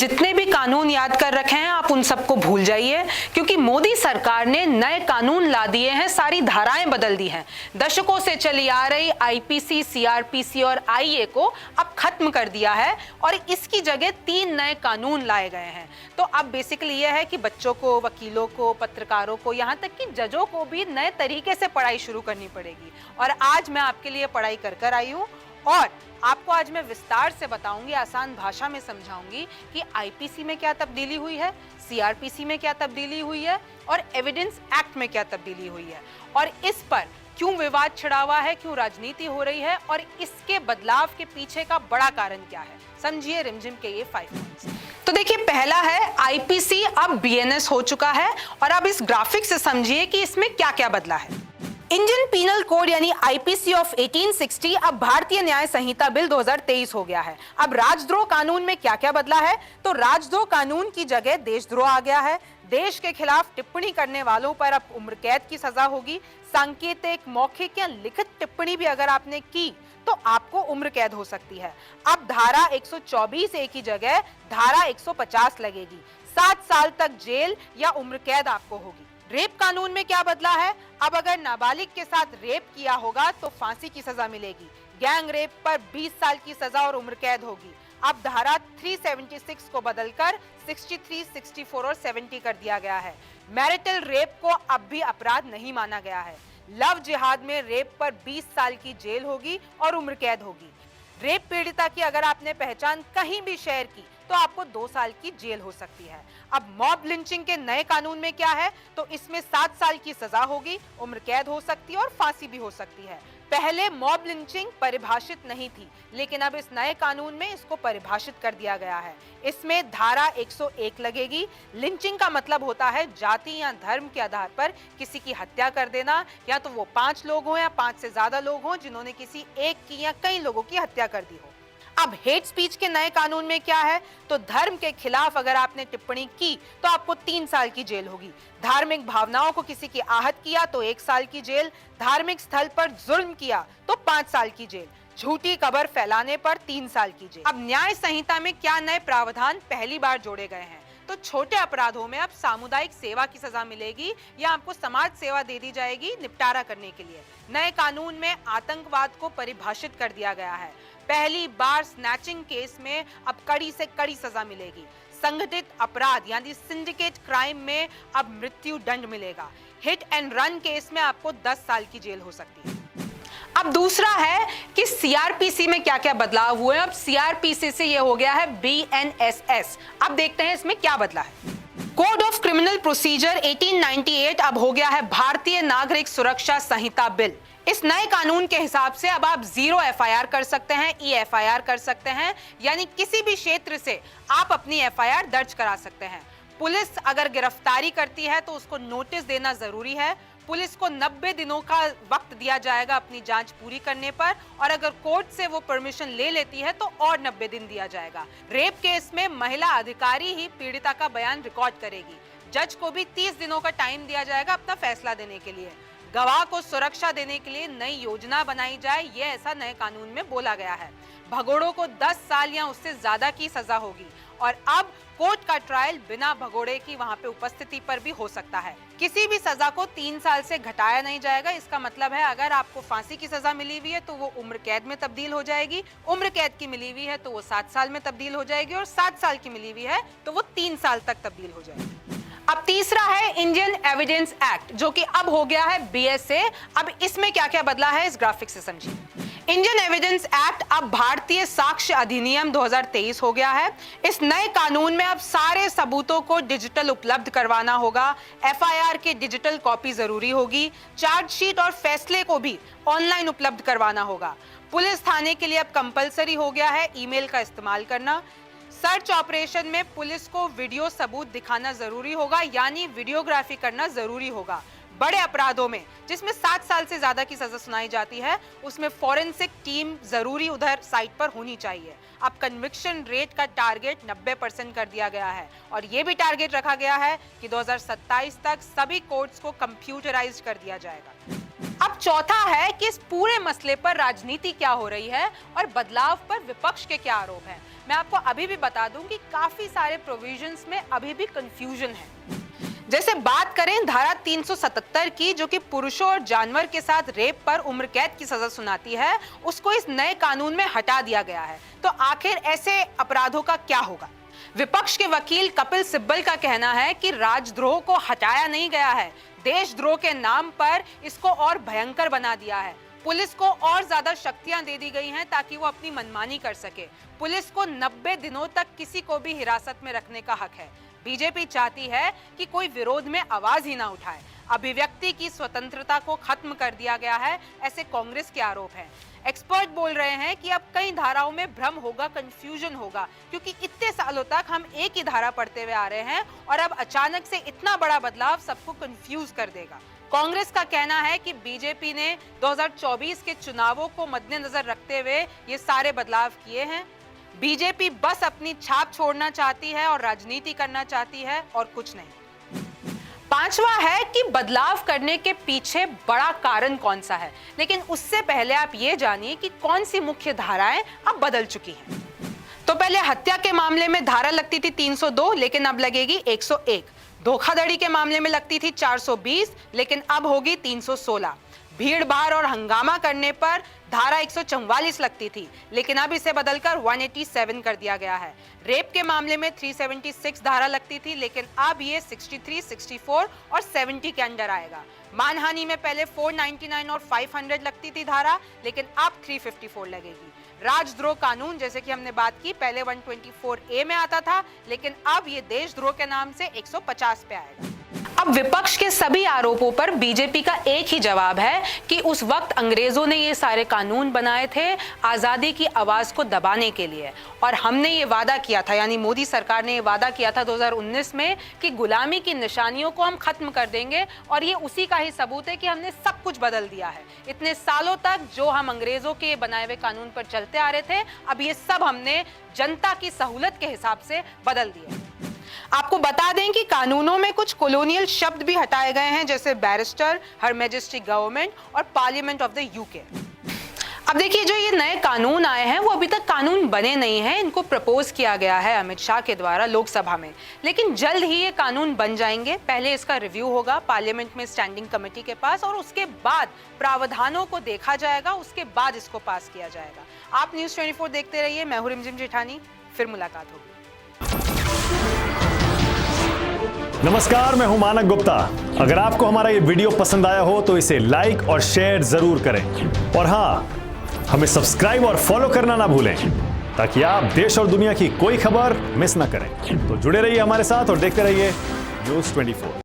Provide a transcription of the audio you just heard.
जितने भी कानून याद कर रखे हैं आप उन सबको भूल जाइए, क्योंकि मोदी सरकार ने नए कानून ला दिए हैं, सारी धाराएं बदल दी हैं। दशकों से चली आ रही आईपीसी, सीआरपीसी और आईए को अब खत्म कर दिया है और इसकी जगह 3 नए कानून लाए गए हैं। तो अब बेसिकली यह है कि बच्चों को, वकीलों को, पत्रकारों को, यहाँ तक कि जजों को भी नए तरीके से पढ़ाई शुरू करनी पड़ेगी। और आज मैं आपके लिए पढ़ाई कर आई हूँ और आपको आज मैं विस्तार से बताऊंगी, आसान भाषा में समझाऊंगी कि आईपीसी में क्या तब्दीली हुई है, सीआरपीसी में क्या तब्दीली हुई है और एविडेंस एक्ट में क्या तब्दीली हुई है और इस पर क्यों विवाद छिड़ा हुआ है, क्यों राजनीति हो रही है और इसके बदलाव के पीछे का बड़ा कारण क्या है। समझिए रिमझिम के ये 5 पॉइंट्स। तो देखिए, पहला है आईपीसी अब बीएनएस हो चुका है और अब इस ग्राफिक से समझिए कि इसमें क्या क्या बदला है। इंडियन पीनल कोड यानी आईपीसी ऑफ 1860 अब भारतीय न्याय संहिता बिल 2023 हो गया है। अब राजद्रोह कानून में क्या क्या बदला है, तो राजद्रोह कानून की जगह देशद्रोह आ गया है। देश के खिलाफ टिप्पणी करने वालों पर अब उम्र कैद की सजा होगी। सांकेतिक, मौखिक या लिखित टिप्पणी भी अगर आपने की तो आपको उम्र कैद हो सकती है। अब धारा 124A की जगह धारा 150 लगेगी। 7 साल तक जेल या उम्र कैद आपको होगी। रेप कानून में क्या बदला है, अब अगर नाबालिग के साथ रेप किया होगा तो फांसी की सजा मिलेगी। गैंग रेप पर 20 साल की सजा और उम्र कैद होगी। अब धारा 376 को बदलकर 63, 64 और 70 कर दिया गया है। मैरिटल रेप को अब भी अपराध नहीं माना गया है। लव जिहाद में रेप पर 20 साल की जेल होगी और उम्र कैद होगी। रेप पीड़िता की अगर आपने पहचान कहीं भी शेयर की तो आपको 2 साल की जेल हो सकती है। अब मॉब लिंचिंग के नए कानून में क्या है, तो इसमें 7 साल की सजा होगी, उम्र कैद हो सकती है और फांसी भी हो सकती है। पहले मॉब लिंचिंग परिभाषित नहीं थी, लेकिन अब इस नए कानून में इसको परिभाषित कर दिया गया है। इसमें धारा 101 लगेगी। लिंचिंग का मतलब होता है जाति या धर्म के आधार पर किसी की हत्या कर देना, या तो वो 5 लोग हों या 5 से ज्यादा लोग हों जिन्होंने किसी एक की या कई लोगों की हत्या कर दी हो। अब हेट स्पीच के नए कानून में क्या है, तो धर्म के खिलाफ अगर आपने टिप्पणी की तो आपको 3 साल की जेल होगी। धार्मिक भावनाओं को किसी की आहत किया तो 1 साल की जेल। धार्मिक स्थल पर जुल्म किया तो 5 साल की जेल। झूठी खबर फैलाने पर 3 साल की जेल। अब न्याय संहिता में क्या नए प्रावधान पहली बार जोड़े गए हैं, तो छोटे अपराधों में अब सामुदायिक सेवा की सजा मिलेगी या आपको समाज सेवा दे दी जाएगी निपटारा करने के लिए। नए कानून में आतंकवाद को परिभाषित कर दिया गया है। पहली बार स्नैचिंग केस में अब कड़ी से कड़ी सजा मिलेगी। संगठित अपराध यानी सिंडिकेट क्राइम में अब मृत्यु दंड मिलेगा। हिट एंड रन केस में आपको 10 साल की जेल हो सकती है। अब दूसरा है कि सीआरपीसी में क्या क्या बदलाव हुए। अब सीआरपीसी से ये हो गया है बीएनएसएस। अब देखते हैं इसमें क्या बदला है। कोड ऑफ क्रिमिनल प्रोसीजर 1898 अब हो गया है भारतीय नागरिक सुरक्षा संहिता बिल। इस नए कानून के हिसाब से अब आप 0 एफआईआर कर सकते हैं, ईएफआईआर कर सकते हैं, यानी किसी भी क्षेत्र से आप अपनी एफआईआर दर्ज करा सकते हैं। पुलिस अगर गिरफ्तारी करती है तो उसको नोटिस देना जरूरी है। पुलिस को 90 दिनों का वक्त दिया जाएगा अपनी जांच पूरी करने पर, और अगर कोर्ट से वो परमिशन ले लेती है तो और 90 दिन दिया जाएगा। रेप केस में महिला अधिकारी ही पीड़िता का बयान रिकॉर्ड करेगी। जज को भी 30 दिनों का टाइम दिया जाएगा अपना फैसला देने के लिए। गवाह को सुरक्षा देने के लिए नई योजना बनाई जाए, ये ऐसा नए कानून में बोला गया है। भगोड़ों को 10 साल या उससे ज्यादा की सजा होगी और अब कोर्ट का ट्रायल बिना भगोड़े की वहां पे उपस्थिति पर भी हो सकता है। किसी भी सजा को 3 साल से घटाया नहीं जाएगा। इसका मतलब है अगर आपको फांसी की सजा मिली हुई है तो वो उम्र कैद में तब्दील हो जाएगी, उम्र कैद की मिली हुई है तो वो 7 साल में तब्दील हो जाएगी और 7 साल की मिली हुई है तो वो 3 साल तक तब्दील हो जाएगी। अब तीसरा है इंडियन एविडेंस एक्ट, जो कि अब हो गया है बीएसए। अब इसमें क्या क्या बदला है इस ग्राफिक से समझिए। इंडियन एविडेंस एक्ट अब भारतीय साक्ष्य अधिनियम 2023 हो गया है। इस नए कानून में अब सारे सबूतों को डिजिटल उपलब्ध करवाना होगा। एफआईआर की डिजिटल कॉपी जरूरी होगी। चार्जशीट और फैसले को भी ऑनलाइन उपलब्ध करवाना होगा। पुलिस थाने के लिए अब कंपलसरी हो गया है ईमेल का इस्तेमाल करना। सर्च ऑपरेशन में पुलिस को वीडियो सबूत दिखाना जरूरी होगा, यानी वीडियोग्राफी करना जरूरी होगा। बड़े अपराधों में जिसमें 7 साल से ज्यादा की सजा सुनाई जाती है उसमें फॉरेंसिक टीम जरूरी उधर साइट पर होनी चाहिए। अब कन्विक्शन रेट का टारगेट 90% कर दिया गया है और ये भी टारगेट रखा गया है कि 2027 तक सभी कोर्ट्स को कंप्यूटराइज्ड कर दिया जाएगा। अब चौथा है कि इस पूरे मसले पर राजनीति क्या हो रही है और बदलाव पर विपक्ष के क्या आरोप हैं। मैं आपको अभी भी बता दूं कि काफी सारे प्रोविजंस में अभी भी कंफ्यूजन है। जैसे बात करें धारा 377 की, जो कि पुरुषों और जानवर के साथ रेप पर उम्र कैद की सजा सुनाती है, उसको इस नए कानून में हटा दिया गया है। तो आखिर ऐसे अपराधों का क्या होगा? विपक्ष के वकील कपिल सिब्बल का कहना है कि राजद्रोह को हटाया नहीं गया है, देशद्रोह के नाम पर इसको और भयंकर बना दिया है। पुलिस को और ज्यादा शक्तियां दे दी गई हैं ताकि वो अपनी मनमानी कर सके। पुलिस को 90 दिनों तक किसी को भी हिरासत में रखने का हक है। बीजेपी चाहती है कि कोई विरोध में आवाज ही ना उठाए। अभिव्यक्ति की स्वतंत्रता को खत्म कर दिया गया है, ऐसे कांग्रेस के आरोप हैं। एक्सपर्ट बोल रहे हैं कि अब कई धाराओं में भ्रम होगा, कंफ्यूजन होगा, क्योंकि इतने सालों तक हम एक ही धारा पढ़ते हुए आ रहे हैं और अब अचानक से इतना बड़ा बदलाव सबको कंफ्यूज कर देगा। कांग्रेस का कहना है कि बीजेपी ने 2024 के चुनावों को मद्देनजर रखते हुए ये सारे बदलाव किए हैं। बीजेपी बस अपनी छाप छोड़ना चाहती है और राजनीति करना चाहती है और कुछ नहीं। पांचवा है कि बदलाव करने के पीछे बड़ा कारण कौन सा है, लेकिन उससे पहले आप ये जानिए कि कौन सी मुख्य धाराएं अब बदल चुकी हैं। तो पहले हत्या के मामले में धारा लगती थी 302, लेकिन अब लगेगी 101। धोखाधड़ी के मामले में लगती थी 420, लेकिन अब होगी 316। भीड़ भाड़ और हंगामा करने पर धारा 144 लगती थी, लेकिन अब इसे बदलकर 187 कर दिया गया है। रेप के मामले में 376 धारा लगती थी, लेकिन अब ये 63, 64 और 70 के अंडर आएगा। मानहानि में पहले 499 और 500 लगती थी धारा, लेकिन अब 354 लगेगी। राजद्रोह कानून, जैसे कि हमने बात की, पहले 124A में आता था, लेकिन अब ये देशद्रोह के नाम से 150 पे आएगा। अब विपक्ष के सभी आरोपों पर बीजेपी का एक ही जवाब है कि उस वक्त अंग्रेजों ने ये सारे कानून बनाए थे आजादी की आवाज को दबाने के लिए, और हमने ये वादा किया था, यानी मोदी सरकार ने ये वादा किया था 2019 में कि गुलामी की निशानियों को हम खत्म कर देंगे, और ये उसी का ही सबूत है कि हमने सब कुछ बदल दिया है। इतने सालों तक जो हम अंग्रेजों के बनाए हुए कानून पर चलते आ रहे थे, अब ये सब हमने जनता की सहूलत के हिसाब से बदल दिए। आपको बता दें कि कानूनों में कुछ कॉलोनियल शब्द भी हटाए गए हैं, जैसे बैरिस्टर, हर मैजेस्टी गवर्नमेंट और पार्लियामेंट ऑफ द यूके। अब देखिए, जो ये नए कानून आए हैं वो अभी तक कानून बने नहीं हैं। इनको प्रपोज किया गया है अमित शाह के द्वारा लोकसभा में, लेकिन जल्द ही ये कानून बन जाएंगे। पहले इसका रिव्यू होगा पार्लियामेंट में स्टैंडिंग कमेटी के पास, और उसके बाद प्रावधानों को देखा जाएगा, उसके बाद इसको पास किया जाएगा। आप न्यूज़ 24 देखते रहिए। मैं हूं रिमझिम जेठानी, फिर मुलाकात होगी। नमस्कार, मैं हूं मानक गुप्ता। अगर आपको हमारा ये वीडियो पसंद आया हो तो इसे लाइक और शेयर जरूर करें, और हाँ, हमें सब्सक्राइब और फॉलो करना ना भूलें, ताकि आप देश और दुनिया की कोई खबर मिस ना करें। तो जुड़े रहिए हमारे साथ और देखते रहिए न्यूज़ 24।